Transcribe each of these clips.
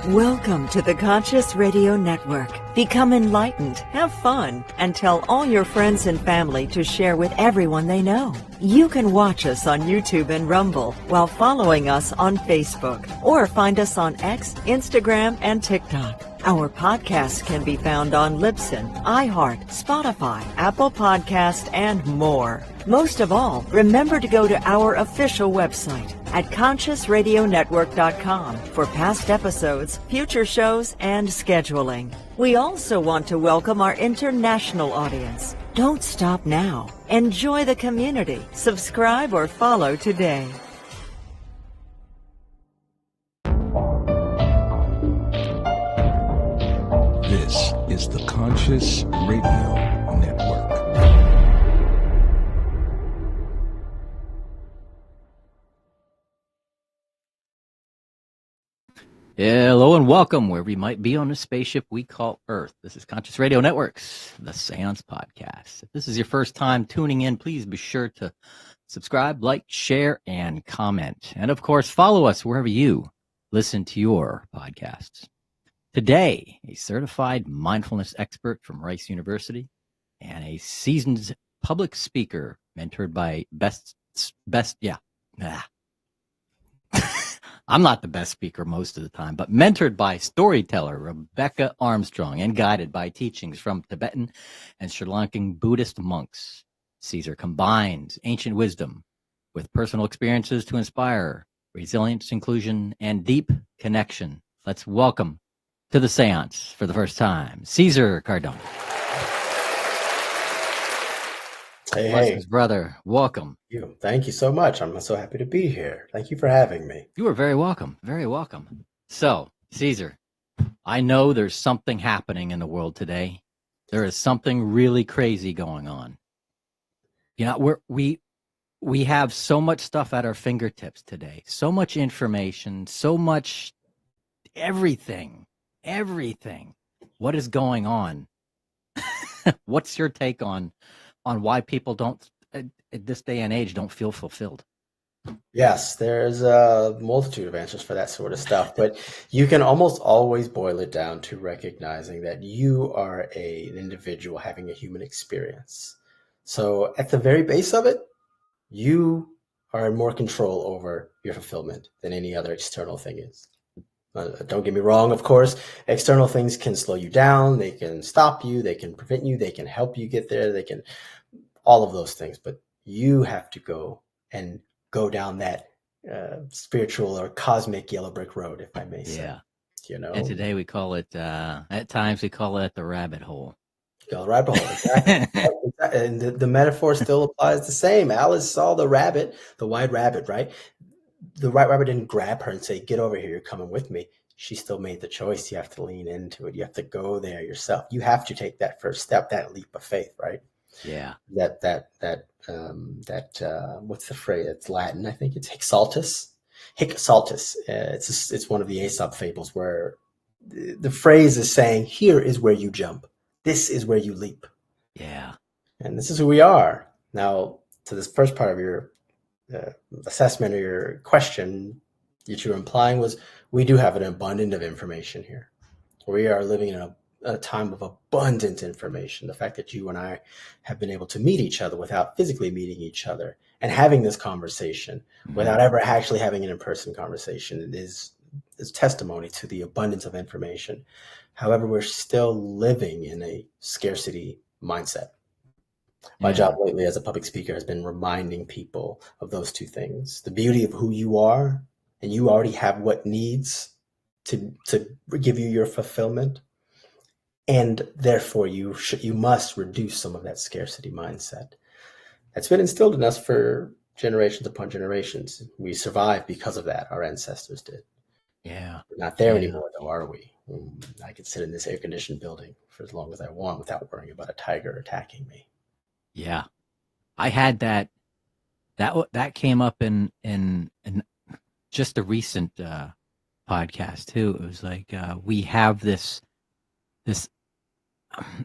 Welcome to the Conscious Radio Network. Become enlightened, have fun, and tell all your friends and family to share with everyone they know. You can watch us on YouTube and Rumble while following us on Facebook, or find us on X, Instagram, and TikTok. Our podcasts can be found on Libsyn, iHeart, Spotify, Apple Podcast, and more. Most of all, remember to go to our official website at consciousradionetwork.com for past episodes, future shows, and scheduling. We also want to welcome our international audience. Don't stop now. Enjoy the community. Subscribe or follow today. This is the Conscious Radio Network. Hello and welcome wherever you might be on the spaceship we call Earth. This is Conscious Radio Network's The Seance Podcast. If this is your first time tuning in, please be sure to subscribe, like, share, and comment. And of course, follow us wherever you listen to your podcasts. Today, a certified mindfulness expert from Rice University and a seasoned public speaker mentored by I'm not the best speaker most of the time, but mentored by storyteller Rebecca Armstrong and guided by teachings from Tibetan and Sri Lankan Buddhist monks. Caesar combines ancient wisdom with personal experiences to inspire resilience, inclusion, and deep connection. Let's welcome to the seance for the first time, Caesar Cardone. Hey, His brother, welcome. Thank you so much. I'm so happy to be here. Thank you for having me. You are very welcome. Very welcome. So, Caesar, I know there's something happening in the world today. There is something really crazy going on. You know, we have so much stuff at our fingertips today. So much information, so much everything. What is going on? What's your take on why people don't, at this day and age, don't feel fulfilled? Yes, there's a multitude of answers for that sort of stuff, but you can almost always boil it down to recognizing that you are an individual having a human experience. So at the very base of it, you are in more control over your fulfillment than any other external thing is. Don't get me wrong, of course, external things can slow you down, they can stop you, they can prevent you, they can help you get there, they can, all of those things, but you have to go down that spiritual or cosmic yellow brick road, if I may say. Yeah. You know? And today we call it, at times we call it the rabbit hole. The rabbit hole, exactly. And the metaphor still applies the same. Alice saw the rabbit, the white rabbit, right? The white rabbit didn't grab her and say, get over here, you're coming with me. She still made the choice. You have to lean into it. You have to go there yourself. You have to take that first step, that leap of faith, right? Yeah. What's the phrase? It's Latin. I think it's hic saltus. Hic saltus. It's one of the Aesop fables where the phrase is saying, here is where you jump. This is where you leap. Yeah. And this is who we are. Now, to this first part of your assessment or your question that you were implying was, we do have an abundance of information here. We are living in a time of abundant information. The fact that you and I have been able to meet each other without physically meeting each other and having this conversation without ever actually having an in-person conversation is testimony to the abundance of information. However, we're still living in a scarcity mindset. My job lately as a public speaker has been reminding people of those two things: the beauty of who you are, and you already have what needs to give you your fulfillment, and therefore you must reduce some of that scarcity mindset that's been instilled in us for generations upon generations. We survived because of that. Our ancestors did. Yeah. We're not there anymore, though, are we? I could sit in this air-conditioned building for as long as I want without worrying about a tiger attacking me. Yeah. I had that came up in just a recent podcast too. It was like we have this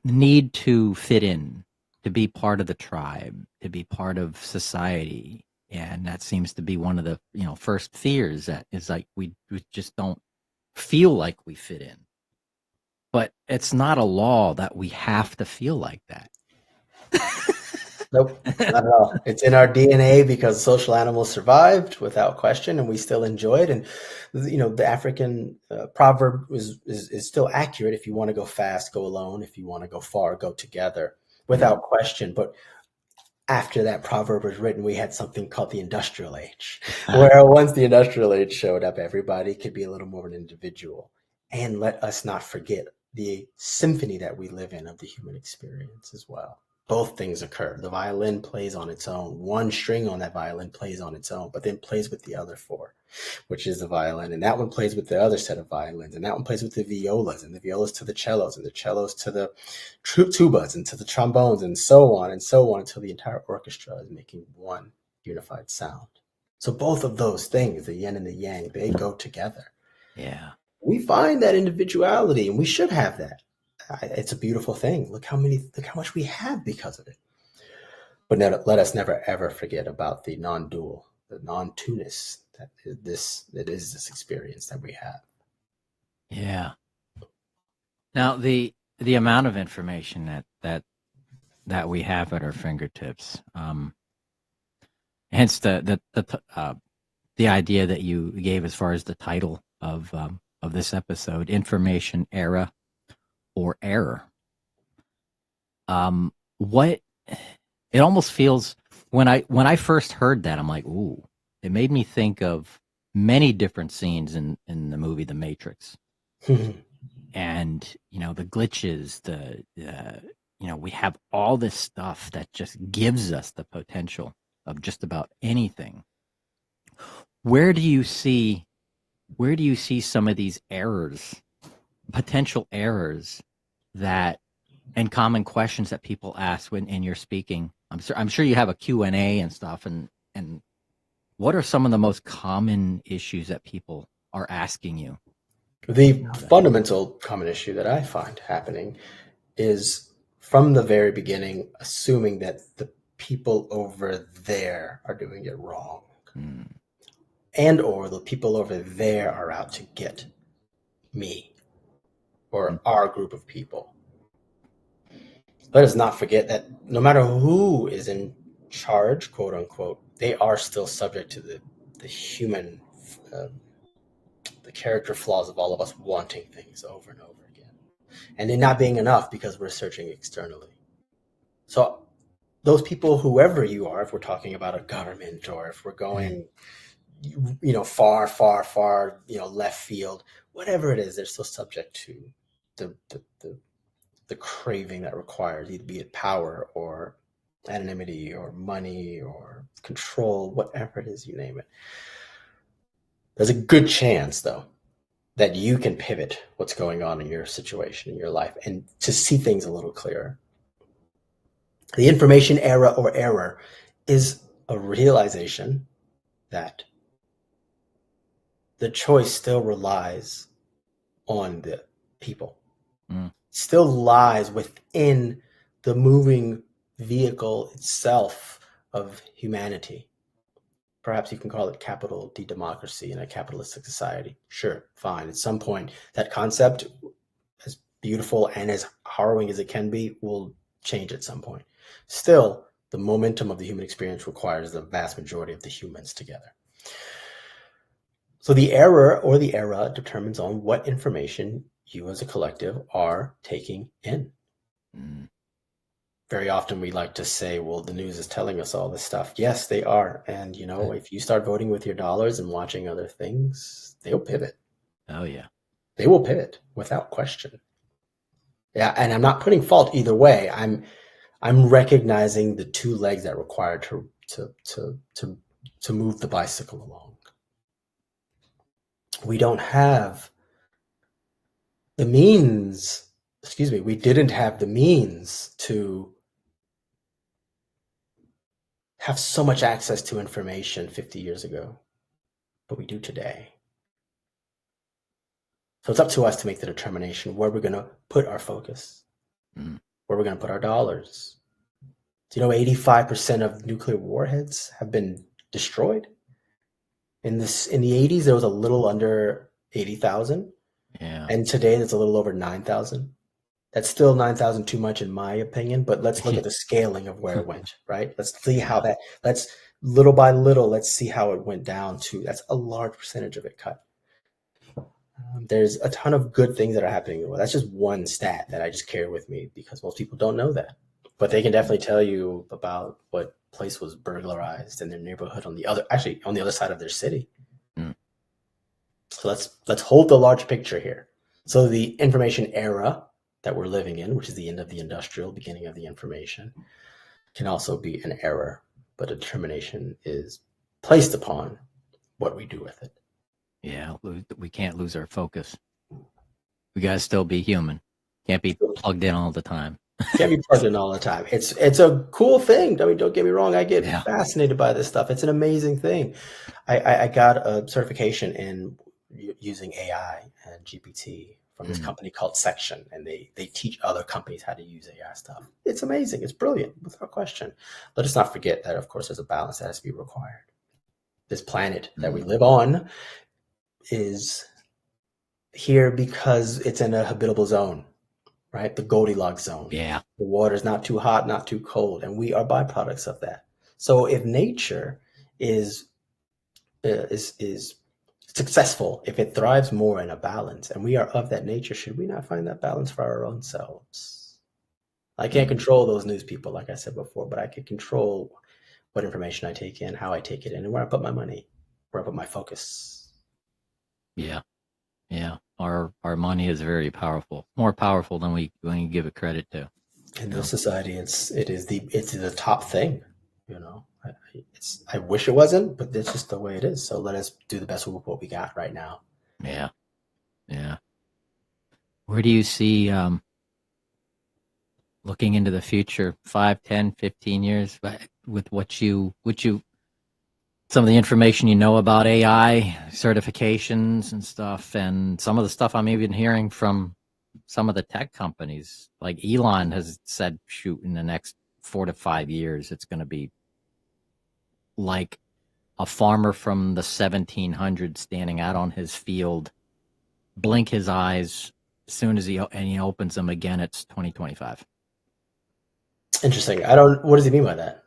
need to fit in, to be part of the tribe, to be part of society, and that seems to be one of the first fears, that is like we just don't feel like we fit in. But it's not a law that we have to feel like that. Nope, not at all. It's in our DNA because social animals survived without question, and we still enjoy it. And the African proverb is still accurate. If you want to go fast, go alone. If you want to go far, go together, without question. But after that proverb was written, we had something called the industrial age, where once the industrial age showed up, everybody could be a little more of an individual. And let us not forget the symphony that we live in of the human experience as well. Both things occur. The violin plays on its own. One string on that violin plays on its own, but then plays with the other four, which is the violin. And that one plays with the other set of violins. And that one plays with the violas, and the violas to the cellos, and the cellos to the tubas, and to the trombones, and so on until the entire orchestra is making one unified sound. So both of those things, the yin and the yang, they go together. Yeah. We find that individuality, and we should have that. It's a beautiful thing. Look how much we have because of it. But let us never ever forget about the non-dual, the non-two-ness that is this experience that we have. Yeah. Now the amount of information that we have at our fingertips, hence the idea that you gave as far as the title of this episode, Information Era or Error. What it almost feels when I first heard that, I'm like, ooh, it made me think of many different scenes in the movie The Matrix. And the glitches, we have all this stuff that just gives us the potential of just about anything. Where do you see some of these errors, potential errors, that and common questions that people ask when you're speaking? I'm sure you have a Q&A and stuff, and what are some of the most common issues that people are asking you? The fundamental common issue that I find happening is, from the very beginning, assuming that the people over there are doing it wrong. And or the people over there are out to get me or our group of people. Let us not forget that no matter who is in charge, quote unquote, they are still subject to the human, the character flaws of all of us wanting things over and over again. And it not being enough because we're searching externally. So those people, whoever you are, if we're talking about a government, or if we're going far left field, whatever it is, they're still subject to the craving that requires, either be it power or anonymity or money or control, whatever it is, you name it. There's a good chance, though, that you can pivot what's going on in your situation, in your life, and to see things a little clearer. The information era or error is a realization that the choice still relies on the people. Still lies within the moving vehicle itself of humanity. Perhaps you can call it capital D democracy in a capitalistic society. Sure, fine. At some point, that concept, as beautiful and as harrowing as it can be, will change at some point. Still, the momentum of the human experience requires the vast majority of the humans together. So the error or the era determines on what information you as a collective are taking in. Very often we like to say, well, the news is telling us all this stuff. Yes, they are. And, if you start voting with your dollars and watching other things, they'll pivot. Oh, yeah. They will pivot without question. Yeah, and I'm not putting fault either way. I'm recognizing the two legs that require to move the bicycle along. We don't have the means, we didn't have the means to have so much access to information 50 years ago, but we do today. So it's up to us to make the determination where we're going to put our focus, where we're going to put our dollars. Do you know 85% of nuclear warheads have been destroyed? In the 80s, there was a little under 80,000. And today it's a little over 9,000. That's still 9,000 too much in my opinion, but let's look at the scaling of where it went, right? Let's see how let's little by little, let's see how it went down to, that's a large percentage of it cut. There's a ton of good things that are happening. Well, that's just one stat that I just carry with me because most people don't know that. But they can definitely tell you about what place was burglarized in their neighborhood on the other side of their city. So let's hold the large picture here. So the information era that we're living in, which is the end of the industrial, beginning of the information, can also be an error, but a determination is placed upon what we do with it. Yeah, we can't lose our focus. We gotta still be human. Can't be plugged in all the time. Can't be plugged in all the time. It's a cool thing. I mean, don't get me wrong. I get fascinated by this stuff. It's an amazing thing. I got a certification in using AI and GPT from this company called Section, and they teach other companies how to use AI stuff. It's amazing. It's brilliant, without question. Let us not forget that, of course, there's a balance that has to be required. This planet that we live on is here because it's in a habitable zone, right? The Goldilocks zone. Yeah. The water's not too hot, not too cold, and we are byproducts of that. So if nature is successful, if it thrives more in a balance, and we are of that nature, should we not find that balance for our own selves? I can't control those news people, like I said before, but I can control what information I take in, how I take it in, and where I put my money, where I put my focus. Yeah. Yeah. Our money is very powerful, more powerful than we give it credit to. In this society, it's the top thing, you know. I wish it wasn't, but that's just the way it is. So let us do the best with what we got right now. Yeah. Yeah. Where do you see looking into the future, 5, 10, 15 years, with what you some of the information you know about AI certifications and stuff, and some of the stuff I'm even hearing from some of the tech companies, like Elon has said, shoot, in the next 4 to 5 years, it's going to be like a farmer from the 1700s standing out on his field, blink his eyes, as soon as he opens them again, it's 2025. Interesting. What does he mean by that?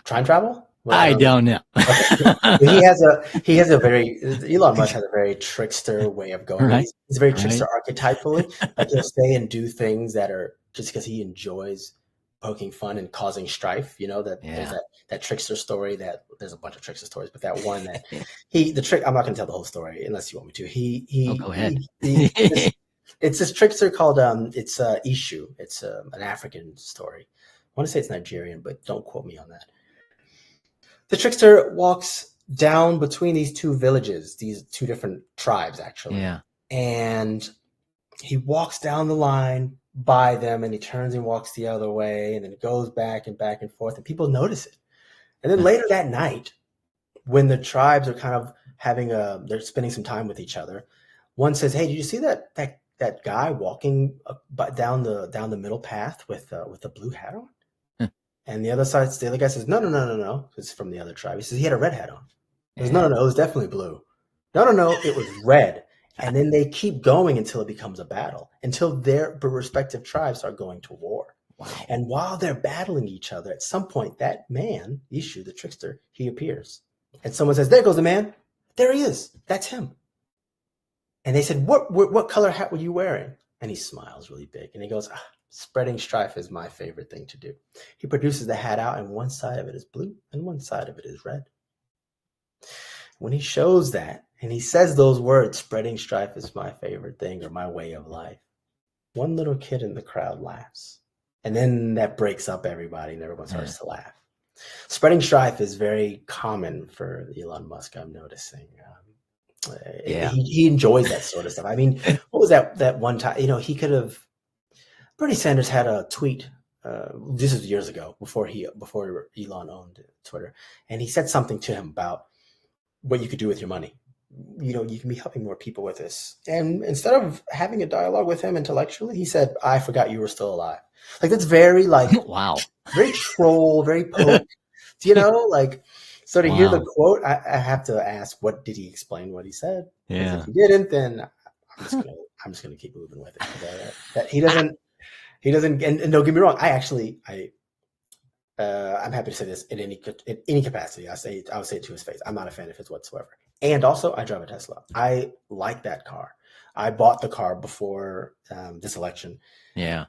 Time travel? Well, I don't know. Okay. He has a very, Elon Musk has a very trickster way of going. Right. He's very trickster archetypally. Like he'll say and do things that are just because he enjoys poking fun and causing strife. You know, there's that trickster story there's a bunch of trickster stories, but that one that I'm not going to tell the whole story unless you want me to. Go ahead. It's this trickster called, it's Ishu. It's an African story. I want to say it's Nigerian, but don't quote me on that. The trickster walks down between these two villages, these two different tribes, actually. Yeah. And he walks down the line by them, and he turns and walks the other way, and then goes back and forth, and people notice it. And then later that night, when the tribes are kind of they're spending some time with each other, one says, "Hey, did you see that guy walking down the middle path with a blue hat on?" And the other guy says, no. It's from the other tribe. He says he had a red hat on. He goes, no, it was definitely blue. No, it was red. And then they keep going until it becomes a battle, until their respective tribes are going to war. Wow. And while they're battling each other, at some point, that man, Ishu, the trickster, he appears. And someone says, there goes the man. There he is. That's him. And they said, what color hat were you wearing? And he smiles really big. And he goes, spreading strife is my favorite thing to do. He produces the hat out, and one side of it is blue and one side of it is red. When he shows that and he says those words, spreading strife is my favorite thing or my way of life, one little kid in the crowd laughs. And then that breaks up everybody and everyone starts to laugh. Spreading strife is very common for Elon Musk, I'm noticing. He enjoys that sort of stuff. I mean, what was that one time? You know, he could have. Bernie Sanders had a tweet. This is years ago, before Elon owned Twitter, and he said something to him about what you could do with your money. You know, you can be helping more people with this. And instead of having a dialogue with him intellectually, he said, "I forgot you were still alive." Like that's very wow, very troll, very poke. You know, like. So to hear the quote, I have to ask, what did he explain what he said? Yeah. If he didn't, then I'm just gonna keep moving with it. He doesn't. And don't get me wrong. I'm happy to say this in any capacity. I would say it to his face. I'm not a fan of his whatsoever. And also, I drive a Tesla. I like that car. I bought the car before this election. Yeah.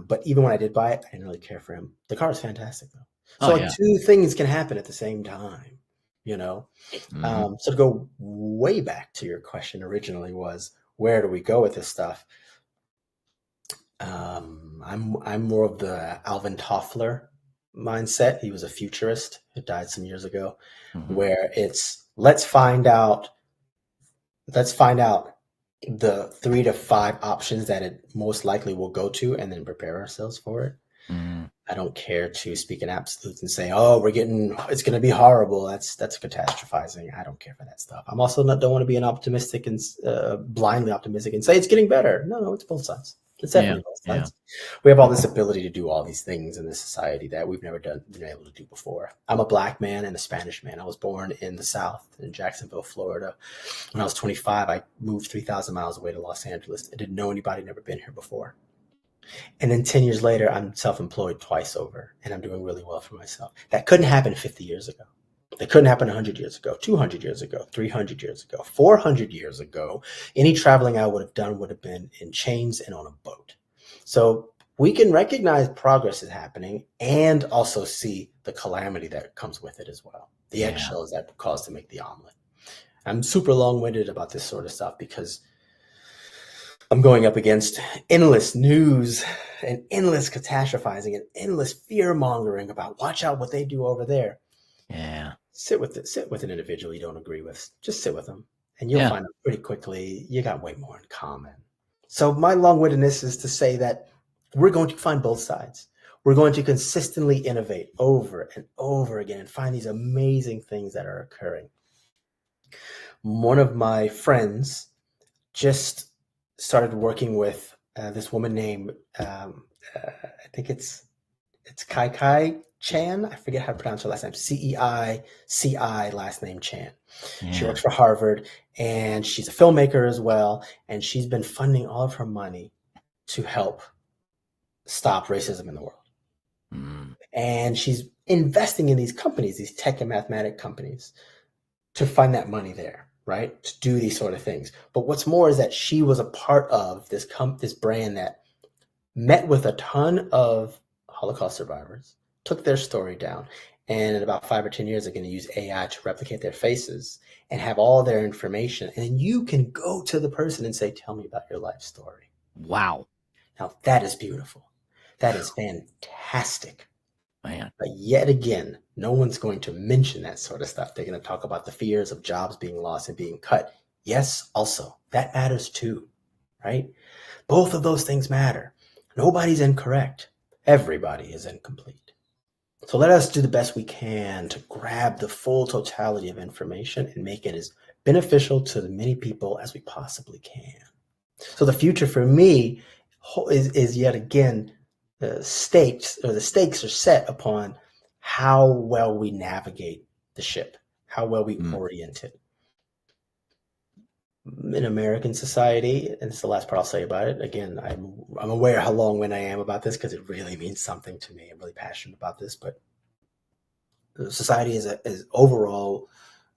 But even when I did buy it, I didn't really care for him. The car is fantastic, though. So Oh, like yeah. two things can happen at the same time, you know? So to go way back to your question originally was, where do we go with this stuff? I'm more of the Alvin Toffler mindset. He was a futurist who died some years ago, where it's let's find out the 3 to 5 options that it most likely will go to, and then prepare ourselves for it. I don't care to speak in absolutes and say, "Oh, it's going to be horrible." That's catastrophizing. I don't care for that stuff. I'm also don't want to be an optimistic and blindly optimistic and say it's getting better. No, it's both sides. It's definitely both sides. We have all this ability to do all these things in this society that we've never been able to do before. I'm a Black man and a Spanish man. I was born in the South, in Jacksonville, Florida. When I was 25, I moved 3,000 miles away to Los Angeles. I didn't know anybody, never been here before. And then 10 years later, I'm self-employed twice over, and I'm doing really well for myself. That couldn't happen 50 years ago. That couldn't happen 100 years ago, 200 years ago, 300 years ago, 400 years ago. Any traveling I would have done would have been in chains and on a boat. So we can recognize progress is happening and also see the calamity that comes with it as well. The eggshells that cause to make the omelet. I'm super long-winded about this sort of stuff because I'm going up against endless news and endless catastrophizing and endless fear-mongering about watch out what they do over there. Yeah. Sit with an individual you don't agree with. Just sit with them, and you'll find out pretty quickly you got way more in common. So my long-windedness is to say that we're going to find both sides. We're going to consistently innovate over and over again and find these amazing things that are occurring. One of my friends just started working with this woman named I think it's Kai Kai Chan. I forget how to pronounce her last name. CEICI last name Chan. Yeah. She works for Harvard, and she's a filmmaker as well. And she's been funding all of her money to help stop racism in the world. And she's investing in these companies, these tech and mathematic companies, to find that money there. Right, to do these sort of things. But what's more is that she was a part of this brand that met with a ton of Holocaust survivors, took their story down, and in about 5 or 10 years, they're going to use AI to replicate their faces and have all their information. And then you can go to the person and say, "Tell me about your life story." Wow. Now that is beautiful. That is fantastic. Man. But yet again, no one's going to mention that sort of stuff. They're going to talk about the fears of jobs being lost and being cut. Yes, also, that matters too, right? Both of those things matter. Nobody's incorrect. Everybody is incomplete. So let us do the best we can to grab the full totality of information and make it as beneficial to the many people as we possibly can. So the future for me is yet again, the stakes are set upon how well we navigate the ship, how well we orient it. In American society, and it's the last part I'll say about it. Again, I'm aware how long-winded I am about this because it really means something to me. I'm really passionate about this, but society is overall,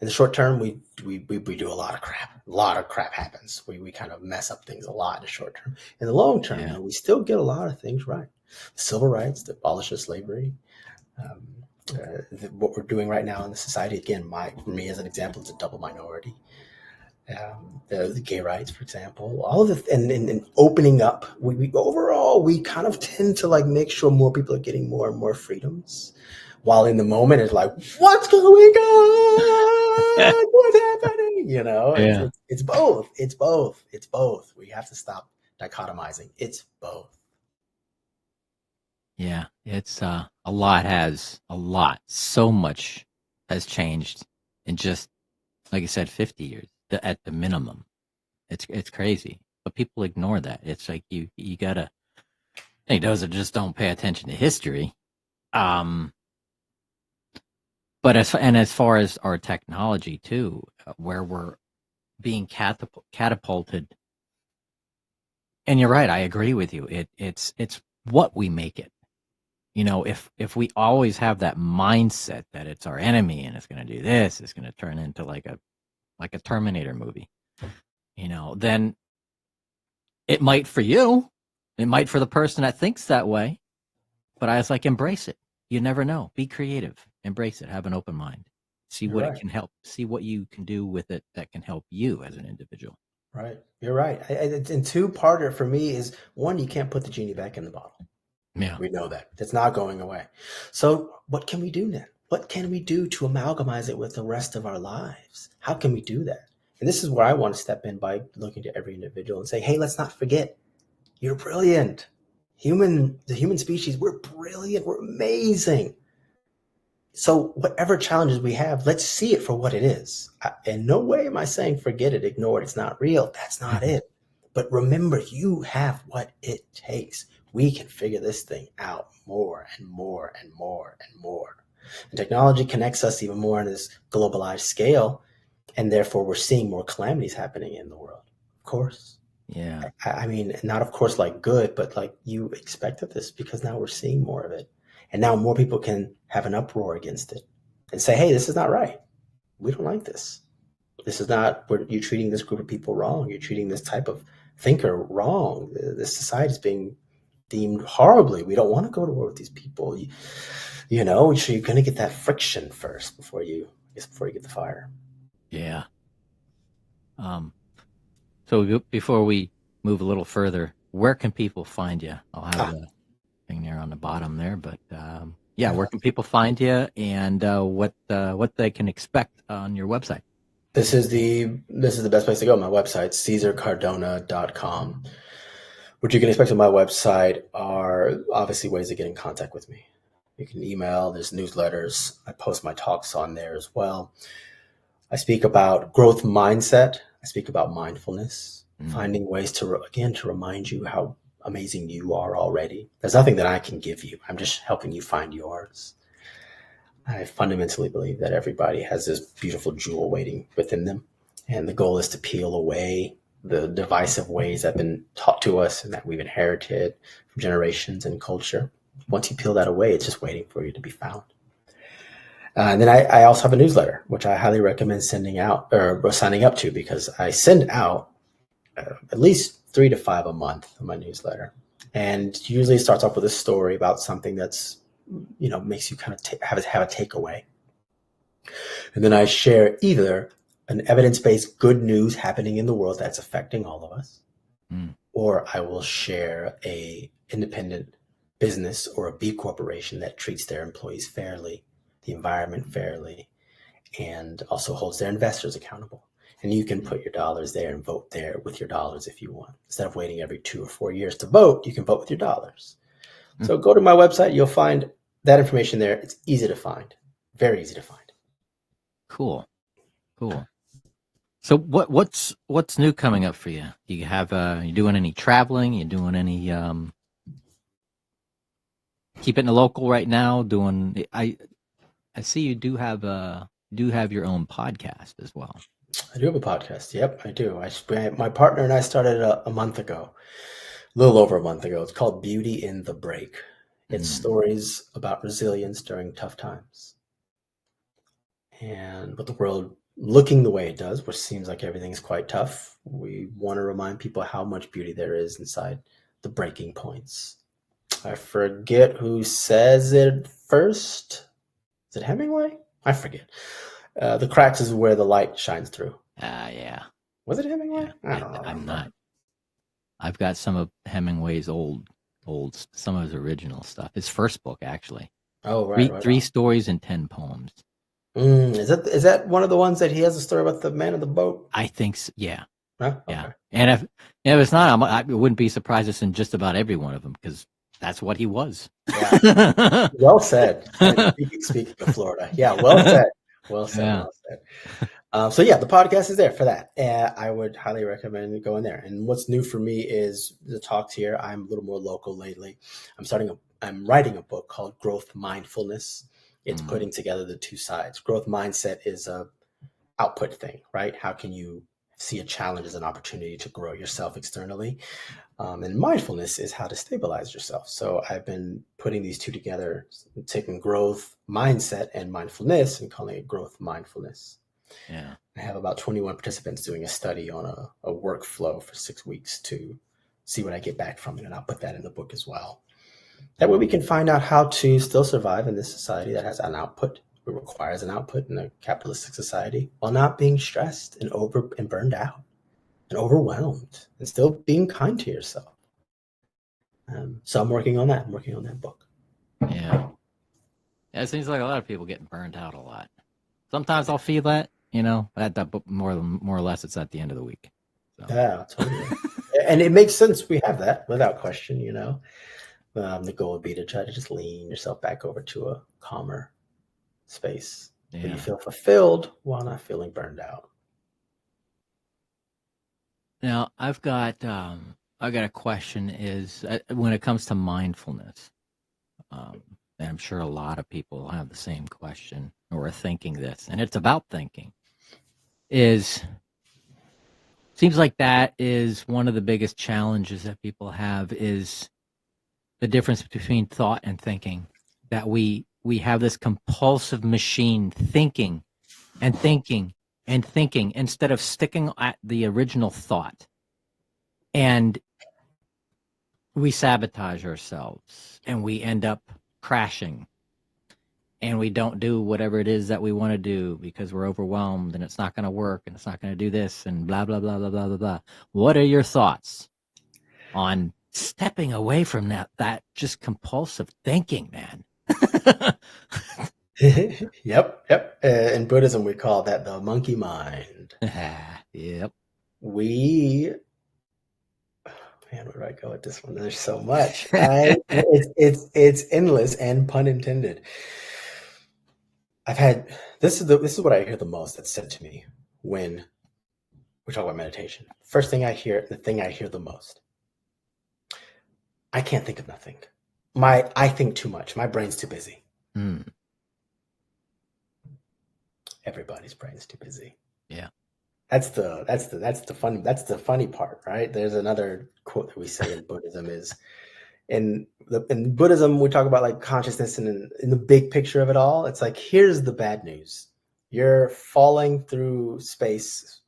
in the short term, we do a lot of crap. A lot of crap happens. We kind of mess up things a lot in the short term. In the long term, we still get a lot of things right. Civil rights, the abolition of slavery, what we're doing right now in the society. Again, for me as an example, it's a double minority. The gay rights, for example, all of the and opening up. We overall we kind of tend to like make sure more people are getting more and more freedoms, while in the moment it's like, what's going on? What's happening? You know, it's both. It's both. It's both. We have to stop dichotomizing. It's both. Yeah, it's so much has changed in just, like I said, 50 years at the minimum. It's crazy, but people ignore that. It's like you gotta. Hey, those that just don't pay attention to history. But as far as our technology too, where we're being catapulted And you're right. I agree with you. It's what we make it. You know, if we always have that mindset that it's our enemy and it's going to do this, it's going to turn into like a Terminator movie, you know, then it might for you, it might for the person that thinks that way, but I was like, embrace it. You never know. Be creative. Embrace it. Have an open mind. See You're what it right. can help. See what you can do with it that can help you as an individual. Right. You're right. And two-parter for me is one, you can't put the genie back in the bottle. Yeah. We know that. It's not going away. So what can we do then? What can we do to amalgamize it with the rest of our lives? How can we do that? And this is where I want to step in by looking to every individual and say, hey, let's not forget, you're brilliant. The human species, we're brilliant. We're amazing. So whatever challenges we have, let's see it for what it is. In no way am I saying forget it, ignore it, it's not real. That's not it. But remember, you have what it takes. We can figure this thing out more and more and more and more. And technology connects us even more on this globalized scale, and therefore we're seeing more calamities happening in the world. Of course. Yeah. I mean, not of course like good, but like you expected this because now we're seeing more of it. And now more people can have an uproar against it and say, hey, this is not right. We don't like this. This is not, you're treating this group of people wrong. You're treating this type of thinker wrong. This society is being deemed horribly. We don't want to go to war with these people. You know, so you're going to get that friction first before you get the fire. Yeah. So before we move a little further, where can people find you? I'll have the thing there on the bottom there, but where can people find you and what they can expect on your website? This is the best place to go. My website, CesarCardona.com. What you can expect on my website are obviously ways to get in contact with me. You can email, there's newsletters. I post my talks on there as well. I speak about growth mindset. I speak about mindfulness, finding ways to remind you how amazing you are already. There's nothing that I can give you. I'm just helping you find yours. I fundamentally believe that everybody has this beautiful jewel waiting within them. And the goal is to peel away the divisive ways that have been taught to us and that we've inherited from generations and culture. Once you peel that away, it's just waiting for you to be found. And then I also have a newsletter, which I highly recommend sending out or signing up to, because I send out at least 3 to 5 a month of my newsletter. And usually it starts off with a story about something that's, makes you kind of have a takeaway. And then I share either an evidence-based good news happening in the world that's affecting all of us, or I will share a independent business or a B corporation that treats their employees fairly, the environment fairly, and also holds their investors accountable. And you can put your dollars there and vote there with your dollars if you want. Instead of waiting every 2 or 4 years to vote, you can vote with your dollars. So go to my website. You'll find that information there. It's easy to find. Very easy to find. Cool. So what's new coming up for you? Do you have you doing any traveling? You doing any keeping it local right now? I see you do have your own podcast as well. I do have a podcast. Yep, I do. My partner and I started a month ago, a little over a month ago. It's called Beauty in the Break. It's stories about resilience during tough times. And with the world looking the way it does, which seems like everything's quite tough, we want to remind people how much beauty there is inside the breaking points. I forget who says it first. Is it Hemingway? I forget. The cracks is where the light shines through. Yeah. Was it Hemingway? Yeah. I don't know. I'm not. I've got some of Hemingway's old, some of his original stuff. His first book, actually. Oh, right. Three stories and 10 poems. Is that one of the ones that he has a story about the man in the boat? I think so, yeah. Huh? Yeah. Okay. And if it's not, I wouldn't be surprised it's in just about every one of them, because that's what he was. Yeah. Well said. Speaking of Florida. Yeah, well said. Well said. Yeah. Well said. So the podcast is there for that. I would highly recommend going there. And what's new for me is the talks here. I'm a little more local lately. I'm writing a book called Growth Mindfulness. It's putting together the two sides. Growth mindset is a output thing, right? How can you see a challenge as an opportunity to grow yourself externally. And mindfulness is how to stabilize yourself. So I've been putting these two together, taking growth mindset and mindfulness and calling it growth mindfulness. Yeah. I have about 21 participants doing a study on a workflow for 6 weeks to see what I get back from it. And I'll put that in the book as well. That way we can find out how to still survive in this society that has an output. It requires an output in a capitalistic society while not being stressed and burned out and overwhelmed and still being kind to yourself. So I'm working on that. I'm working on that book. Yeah. It seems like a lot of people getting burned out a lot. Sometimes I'll feel that, but more or less it's at the end of the week. So. Yeah, totally. And it makes sense. We have that without question, the goal would be to try to just lean yourself back over to a calmer space where you feel fulfilled while not feeling burned out. Now, I've got a question is when it comes to mindfulness, and I'm sure a lot of people have the same question or are thinking this, and it's about thinking. Seems like that is one of the biggest challenges that people have is the difference between thought and thinking. That we have this compulsive machine thinking and thinking and thinking instead of sticking at the original thought. And we sabotage ourselves and we end up crashing and we don't do whatever it is that we want to do because we're overwhelmed and it's not going to work and it's not going to do this and blah, blah, blah, blah, blah, blah, blah. What are your thoughts on stepping away from that just compulsive thinking, man? Yep. In Buddhism, we call that the monkey mind. Yep. Man, where do I go with this one? There's so much. It's endless and pun intended. This is what I hear the most that's said to me when we talk about meditation. First thing I hear, the thing I hear the most, I can't think of nothing. I think too much. My brain's too busy. Everybody's brain's too busy. Yeah. That's the funny part, right? There's another quote that we say in Buddhism is in Buddhism, we talk about like consciousness and in the big picture of it all, it's like, here's the bad news. You're falling through space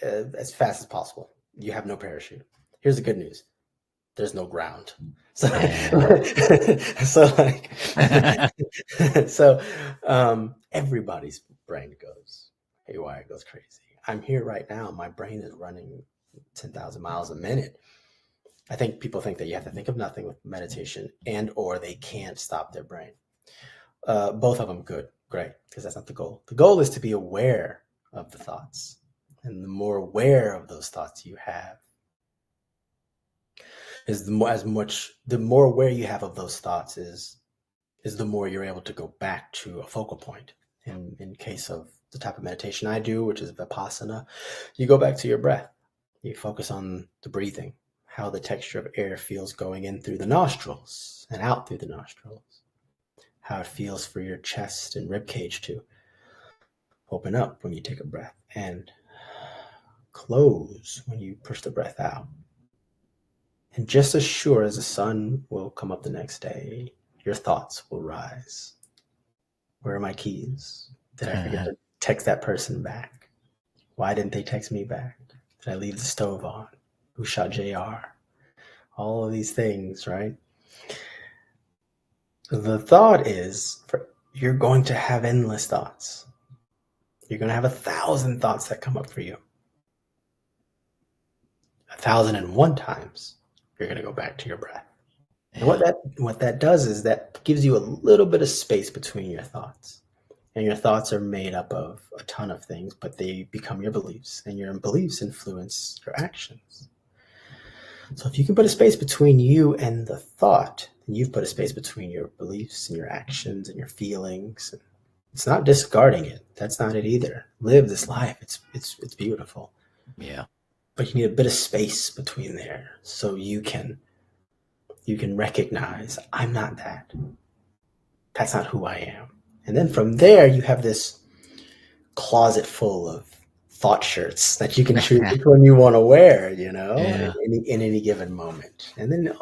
as fast as possible. You have no parachute. Here's the good news. There's no ground. So, everybody's brain goes haywire, goes crazy. I'm here right now. My brain is running 10,000 miles a minute. I think people think that you have to think of nothing with meditation or they can't stop their brain. Both of them great, because that's not the goal. The goal is to be aware of the thoughts. And the more aware of those thoughts you have, the more aware you have of those thoughts is the more you're able to go back to a focal point. In case of the type of meditation I do, which is Vipassana, you go back to your breath. You focus on the breathing, how the texture of air feels going in through the nostrils and out through the nostrils, how it feels for your chest and rib cage to open up when you take a breath and close when you push the breath out. And just as sure as the sun will come up the next day, your thoughts will rise. Where are my keys? Did I forget to text that person back? Why didn't they text me back? Did I leave the stove on? Who shot JR? All of these things, right? The thought is you're going to have endless thoughts. You're going to have 1,000 thoughts that come up for you. 1,001 times you're going to go back to your breath. And what that does is that gives you a little bit of space between your thoughts. And your thoughts are made up of a ton of things, but they become your beliefs, and your beliefs influence your actions. So if you can put a space between you and the thought, then you've put a space between your beliefs and your actions and your feelings. It's not discarding it. That's not it either. Live this life. It's beautiful. Yeah. But you need a bit of space between there so you can recognize, I'm not that. That's not who I am. And then from there, you have this closet full of thought shirts that you can choose which one you want to wear, you know, Yeah. in any given moment. And then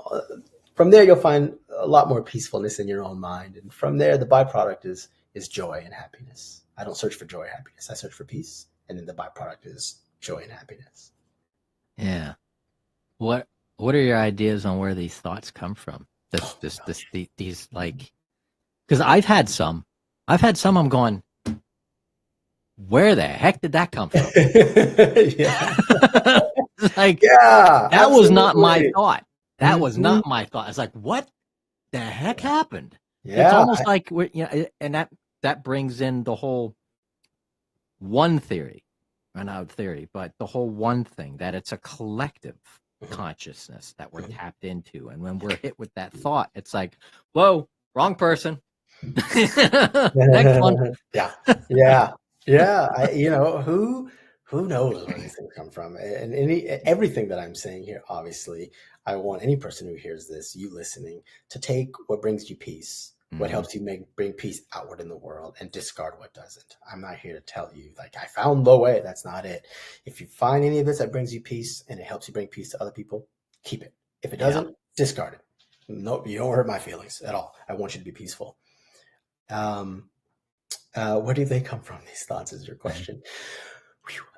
from there, you'll find a lot more peacefulness in your own mind. And from there, the byproduct is joy and happiness. I don't search for joy and happiness. I search for peace. And then the byproduct is joy and happiness. Yeah. What are your ideas on where these thoughts come from? These like, because I've had some I'm going, where the heck did that come from? Yeah. Like, Yeah, that was not my absolutely. thought. That was Mhm. not my thought. It's like, what the heck happened? It's Yeah. almost like and that brings in the whole one theory, or not theory, but the whole one thing, that it's a collective consciousness that we're tapped into. And when we're hit with that thought, it's like, whoa, wrong person. Next one. Yeah. Yeah. Yeah. Who knows where these things come from? And everything that I'm saying here, obviously, I want any person who hears this, you listening, to take what brings you peace, what helps you bring peace outward in the world, and discard what doesn't. I'm not here to tell you, like, I found the way. That's not it. If you find any of this that brings you peace and it helps you bring peace to other people, keep it. If it doesn't, discard it. No, you don't hurt my feelings at all. I want you to be peaceful. Where do they come from? These thoughts is your question.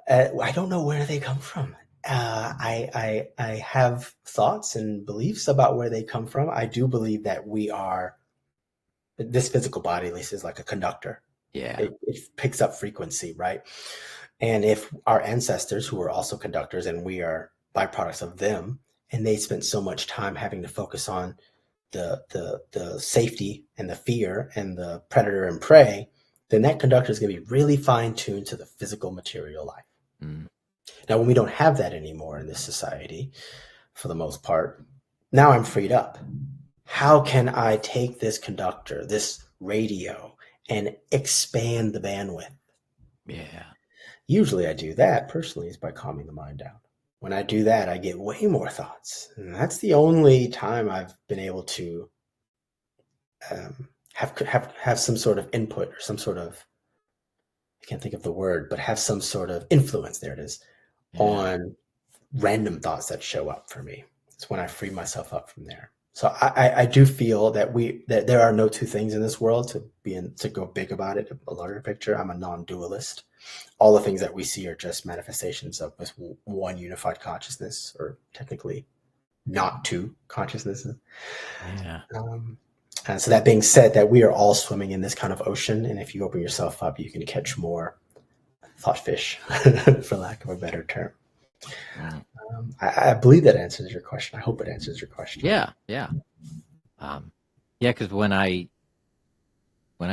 I don't know where they come from. I have thoughts and beliefs about where they come from. I do believe that this physical body, at least, is like a conductor. Yeah. It picks up frequency, right? And if our ancestors, who were also conductors, and we are byproducts of them, and they spent so much time having to focus on the safety and the fear and the predator and prey, then that conductor is going to be really fine-tuned to the physical material life. Now, when we don't have that anymore in this society, for the most part, now I'm freed up. How can I take this conductor, this radio, and expand the bandwidth? Yeah. Usually I do that personally is by calming the mind down. When I do that, I get way more thoughts. And that's the only time I've been able to have some sort of input or some sort of, I can't think of the word, but have some sort of influence, there it is, on random thoughts that show up for me. It's when I free myself up from there. So I do feel that there are no two things in this world, to go big about it, a larger picture. I'm a non-dualist. All the things that we see are just manifestations of this one unified consciousness, or technically not two consciousnesses. Yeah. So that being said, that we are all swimming in this kind of ocean, and if you open yourself up, you can catch more thought fish, for lack of a better term. I believe that answers your question. I hope it answers your question. Yeah. Because when I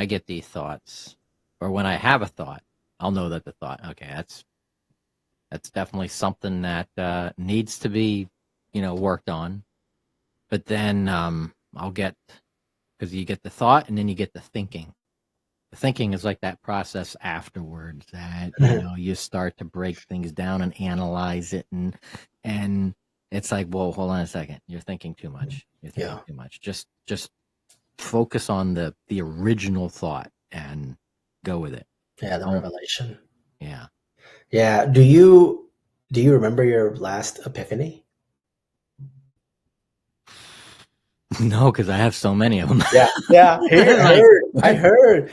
get these thoughts, or when I have a thought, I'll know that the thought, okay, that's definitely something that needs to be, worked on. But then I'll get, because you get the thought and then you get the thinking. The thinking is like that process afterwards that, you start to break things down and analyze it, and it's like, whoa, hold on a second. You're thinking too much. You're thinking too much. Just focus on the original thought and go with it. Yeah, the revelation. Yeah. Yeah. Do you remember your last epiphany? No, because I have so many of them. Yeah. I heard.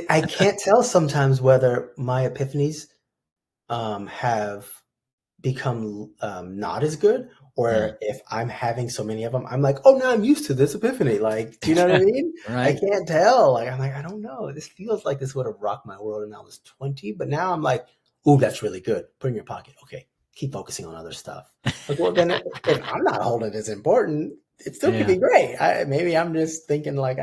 I can't tell sometimes whether my epiphanies have become not as good, or if I'm having so many of them, I'm like, oh, now I'm used to this epiphany. Like, do you know what I mean? Right. I can't tell. Like, I'm like, I don't know. This feels like this would have rocked my world when I was 20, but now I'm like, ooh, that's really good. Put it in your pocket. Okay, keep focusing on other stuff. Like, well, then if I'm not holding it as important, it still could be great. Maybe I'm just thinking like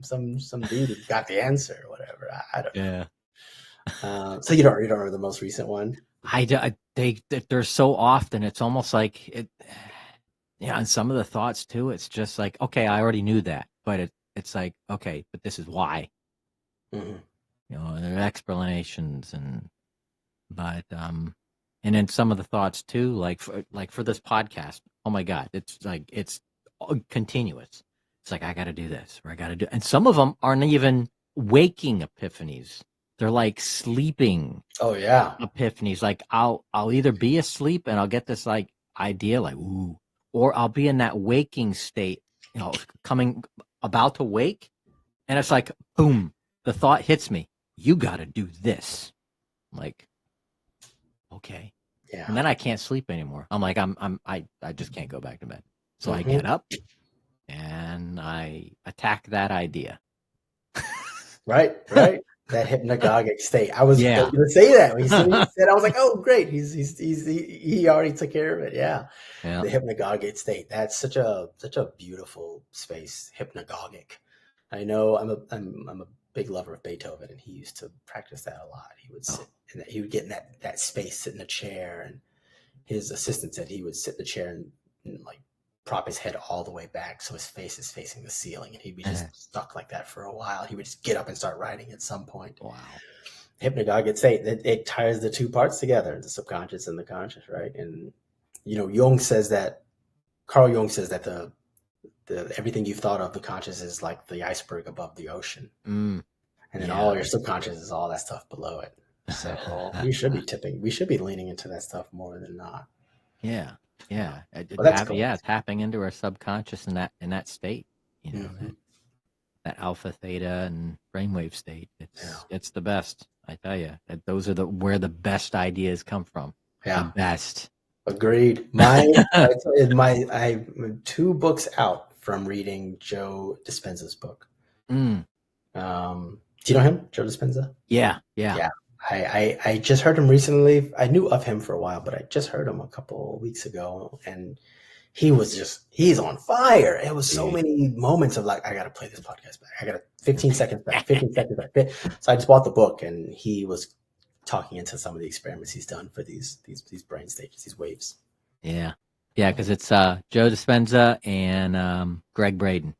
some dude who's got the answer or whatever. I don't know. So you don't remember the most recent one? They're so often, it's almost like it. Yeah, and some of the thoughts too. It's just like, okay, I already knew that, but it's like, okay, but this is why. Mm-hmm. There are explanations, but and then some of the thoughts too, like for this podcast. Oh my God, it's continuous. It's like, I got to do this, or I got to do, and some of them aren't even waking epiphanies. they're like sleeping Oh yeah. epiphanies. Like I'll either be asleep and I'll get this like idea like ooh, or I'll be in that waking state, coming about to wake, and it's like boom, the thought hits me. You got to do this. I'm like, okay. Yeah. And then I can't sleep anymore. I'm like, I just can't go back to bed. So I Mm-hmm. get up and I attack that idea. Right. That hypnagogic state. I was Yeah. going to say that when you said, I was like, oh, great. He already took care of it. Yeah. Yeah. The hypnagogic state. That's such a beautiful space. Hypnagogic. I know I'm a big lover of Beethoven, and he used to practice that a lot. He would sit and he would get in that space, sit in a chair, and his assistant said he would sit in the chair and like prop his head all the way back so his face is facing the ceiling, and he'd be just stuck like that for a while. He would just get up and start writing at some point. Wow. Hypnagogic state, it ties the two parts together, the subconscious and the conscious, right? And Carl Jung says that the everything you've thought of, the conscious is like the iceberg above the ocean. And then all your subconscious is all that stuff below it. So we should be leaning into that stuff more than not. Yeah. That's cool. Yeah, tapping into our subconscious in that state, that alpha, theta, and brainwave state. It's the best. I tell you, those are where the best ideas come from. Yeah, the best. Agreed. I'm 2 books out from reading Joe Dispenza's book. Do you know him, Joe Dispenza? Yeah. I just heard him recently. I knew of him for a while, but I just heard him a couple of weeks ago, and he's on fire. It was so many moments of like, I got to play this podcast back. I got 15 seconds back, 15 seconds back. So I just bought the book, and he was talking into some of the experiments he's done for these brain stages, these waves. Yeah, because it's Joe Dispenza and Greg Braden.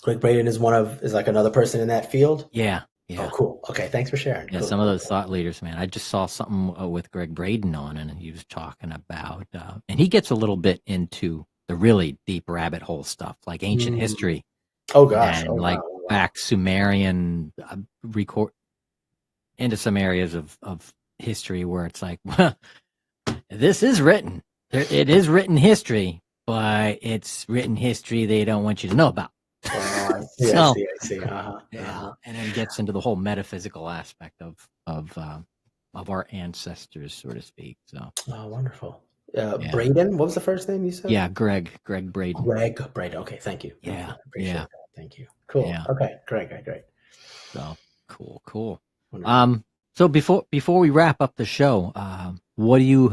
Greg Braden is like another person in that field. Yeah. Oh, cool. Okay, thanks for sharing. Yeah, cool. Some of those thought leaders, man. I just saw something with Greg Braden on, and he was talking about, and he gets a little bit into the really deep rabbit hole stuff, like ancient history. Oh gosh, and back Sumerian record into some areas of history where it's like, well, this is written. It is written history, but it's written history they don't want you to know about. I see. And then gets into the whole metaphysical aspect of our ancestors, so to speak. So, wonderful. Braden, what was the first name you said? Yeah, Greg Braden. Greg Braden. Okay, thank you. Yeah, appreciate that. Thank you. Cool. Yeah. Okay, great. So cool. So before we wrap up the show, what do you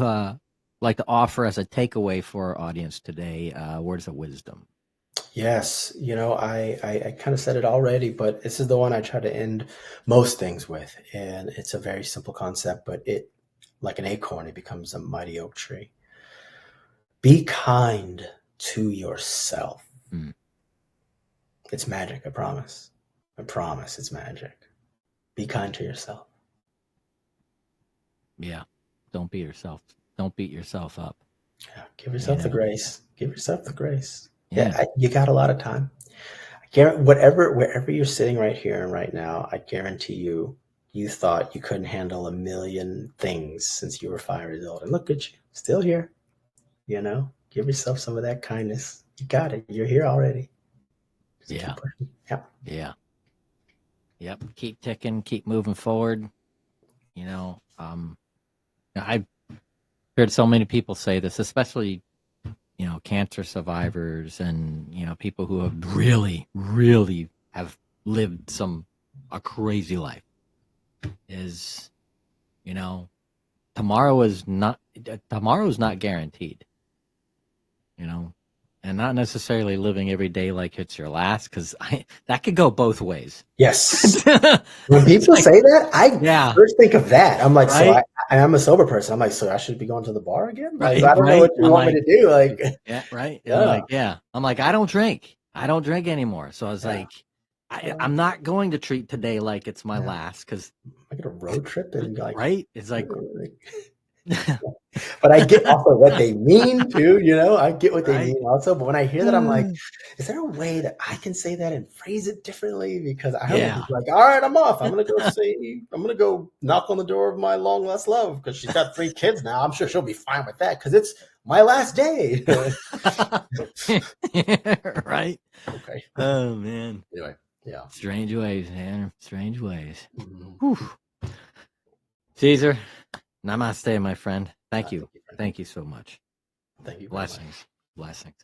like to offer as a takeaway for our audience today? Words of wisdom. Yes, I kind of said it already, but this is the one I try to end most things with. And it's a very simple concept, but it, like an acorn, it becomes a mighty oak tree. Be kind to yourself. It's magic, I promise. I promise it's magic. Be kind to yourself. Yeah. Don't beat yourself. Don't beat yourself up. Yeah. Give yourself the grace. Give yourself the grace. Yeah. You got a lot of time. Wherever you're sitting right here and right now, I guarantee you thought you couldn't handle a million things since you were 5 years old. And look at you, still here. Give yourself some of that kindness. You got it. You're here already. Just keep pushing. Yep. Keep ticking, keep moving forward. I've heard so many people say this, especially cancer survivors and people who have really, really have lived a crazy life. Is tomorrow's not guaranteed. And not necessarily living every day like it's your last, because that could go both ways. Yes. When people say that, I first think of that. I'm like, right? I'm a sober person. I'm like, so I should be going to the bar again? Right, I don't know what you want me to do. Like, yeah, right. Yeah. I'm like, I don't drink anymore. So I was like, I'm not going to treat today like it's my last, because I get a road trip and like, right. It's like, But I get also what they mean too, I get what they Right. mean also. But when I hear that, I'm like, is there a way that I can say that and phrase it differently? Because I don't want to Yeah. be like, all right, I'm off. I'm gonna go knock on the door of my long lost love because she's got 3 kids now. I'm sure she'll be fine with that because it's my last day. Right. Okay. Oh man. Anyway, yeah. Strange ways, man. Strange ways. Mhm. Whew. Caesar, namaste, my friend. Thank you. Friend. Thank you so much. Thank you very much. Blessings. Blessings.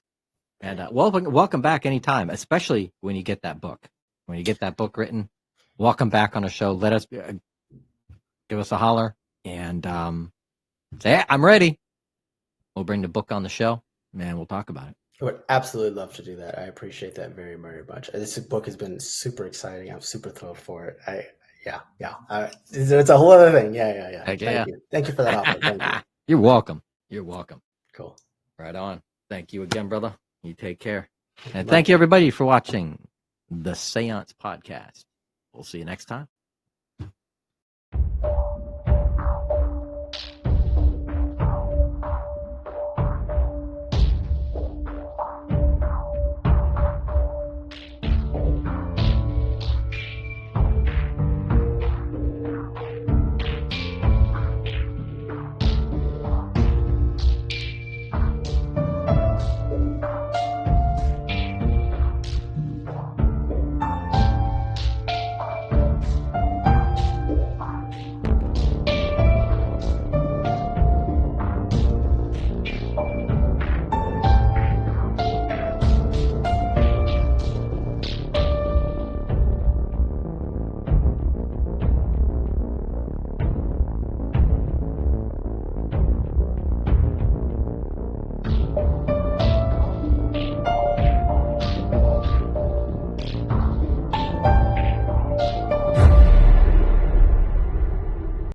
And welcome back anytime, especially when you get that book. When you get that book written, welcome back on a show. Let us give us a holler and say, hey, I'm ready. We'll bring the book on the show and we'll talk about it. I would absolutely love to do that. I appreciate that very, very much. This book has been super exciting. I'm super thrilled for it. It's a whole other thing. Yeah. Heck Thank you. Thank you for that offer. Thank you. You're welcome. You're welcome. Cool. Right on. Thank you again, brother. You take care. And thank you, everybody, for watching the Seance Podcast. We'll see you next time.